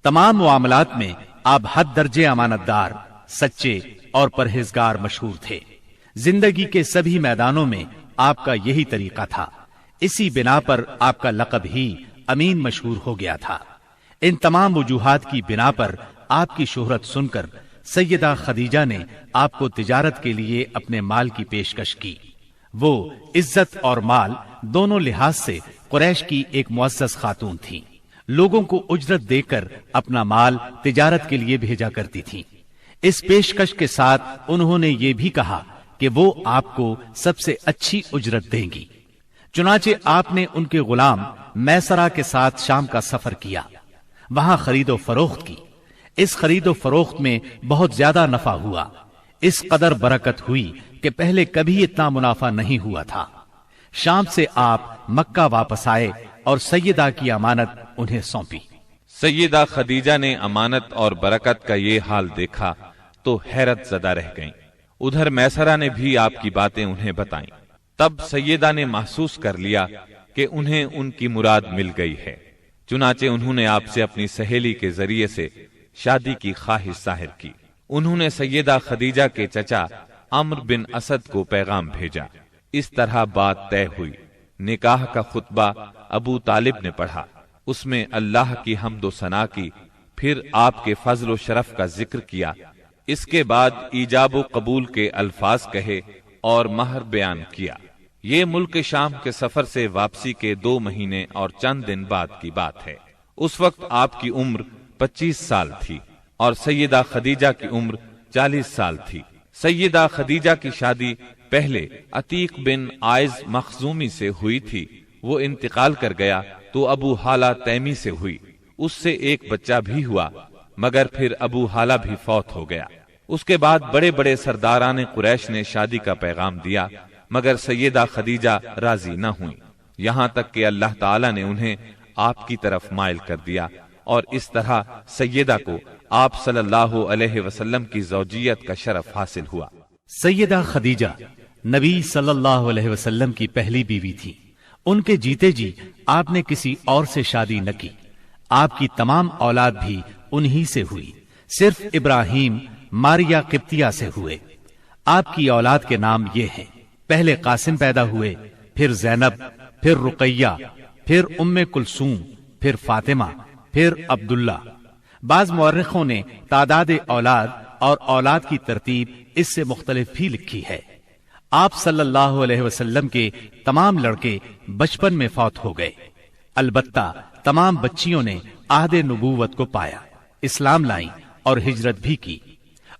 تمام معاملات میں آپ حد درجے امانتدار، سچے اور پرہیزگار مشہور تھے۔ زندگی کے سبھی میدانوں میں آپ کا یہی طریقہ تھا، اسی بنا پر آپ کا لقب ہی امین مشہور ہو گیا تھا۔ ان تمام وجوہات کی بنا پر آپ کی شہرت سن کر سیدہ خدیجہ نے آپ کو تجارت کے لیے اپنے مال کی پیشکش کی۔ وہ عزت اور مال دونوں لحاظ سے قریش کی ایک معزز خاتون تھی، لوگوں کو اجرت دے کر اپنا مال تجارت کے لیے بھیجا کرتی تھی۔ اس پیشکش کے ساتھ انہوں نے یہ بھی کہا کہ وہ آپ کو سب سے اچھی اجرت دیں گی۔ چنانچہ آپ نے ان کے غلام میسرہ کے ساتھ شام کا سفر کیا، وہاں خرید و فروخت کی۔ اس خرید و فروخت میں بہت زیادہ نفع ہوا، اس قدر برکت ہوئی کہ پہلے کبھی اتنا منافع نہیں ہوا تھا۔ شام سے آپ مکہ واپس آئے اور سیدہ کی امانت انہیں سونپی۔ سیدہ خدیجہ نے امانت اور برکت کا یہ حال دیکھا تو حیرت زدہ رہ گئیں۔ ادھر میسرہ نے بھی آپ کی باتیں انہیں بتائیں۔ تب سیدہ نے محسوس کر لیا کہ انہیں ان کی مراد مل گئی ہے، چنانچہ انہوں نے آپ سے اپنی سہیلی کے ذریعے سے شادی کی خواہش ظاہر کی۔ انہوں نے سیدہ خدیجہ کے چچا عمرو بن اسد کو پیغام بھیجا۔ اس طرح بات طے ہوئی۔ نکاح کا خطبہ ابو طالب نے پڑھا، اس میں اللہ کی حمد و ثنا کی، پھر آپ کے فضل و شرف کا ذکر کیا۔ اس کے بعد ایجاب و قبول کے الفاظ کہے اور مہر بیان کیا۔ یہ ملک شام کے سفر سے واپسی کے 2 مہینے اور چند دن بعد کی بات ہے۔ اس وقت آپ کی عمر 25 سال تھی اور سیدہ خدیجہ کی عمر 40 سال تھی۔ سیدہ خدیجہ کی شادی پہلے عتیق بن عائز مخزومی سے ہوئی تھی، وہ انتقال کر گیا تو ابو حالہ تیمی سے ہوئی، اس سے ایک بچہ بھی ہوا، مگر پھر ابو حالہ بھی فوت ہو گیا۔ اس کے بعد بڑے بڑے سرداران قریش نے شادی کا پیغام دیا، مگر سیدہ خدیجہ راضی نہ ہوئیں، یہاں تک کہ اللہ تعالی نے انہیں آپ کی طرف مائل کر دیا، اور اس طرح سیدہ کو آپ صلی اللہ علیہ وسلم کی زوجیت کا شرف حاصل ہوا۔ سیدہ خدیجہ نبی صلی اللہ علیہ وسلم کی پہلی بیوی تھی۔ ان کے جیتے جی آپ نے کسی اور سے شادی نہ کی۔ آپ کی تمام اولاد بھی انہی سے ہوئی، صرف ابراہیم ماریا قبطیہ سے ہوئے۔ آپ کی اولاد کے نام یہ ہیں: پہلے قاسم پیدا ہوئے، پھر زینب، پھر رقیہ، پھر ام کلثوم، پھر فاطمہ، پھر عبداللہ۔ بعض مورخوں نے تعداد اولاد اور اولاد کی ترتیب اس سے مختلف بھی لکھی ہے۔ آپ صلی اللہ علیہ وسلم کے تمام لڑکے بچپن میں فوت ہو گئے، البتہ تمام بچیوں نے عہد نبوت کو پایا، اسلام لائیں اور ہجرت بھی کی،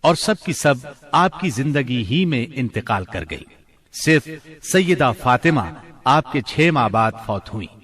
اور سب کی سب آپ کی زندگی ہی میں انتقال کر گئی۔ صرف سیدہ فاطمہ آپ کے 6 ماہ بعد فوت ہوئیں۔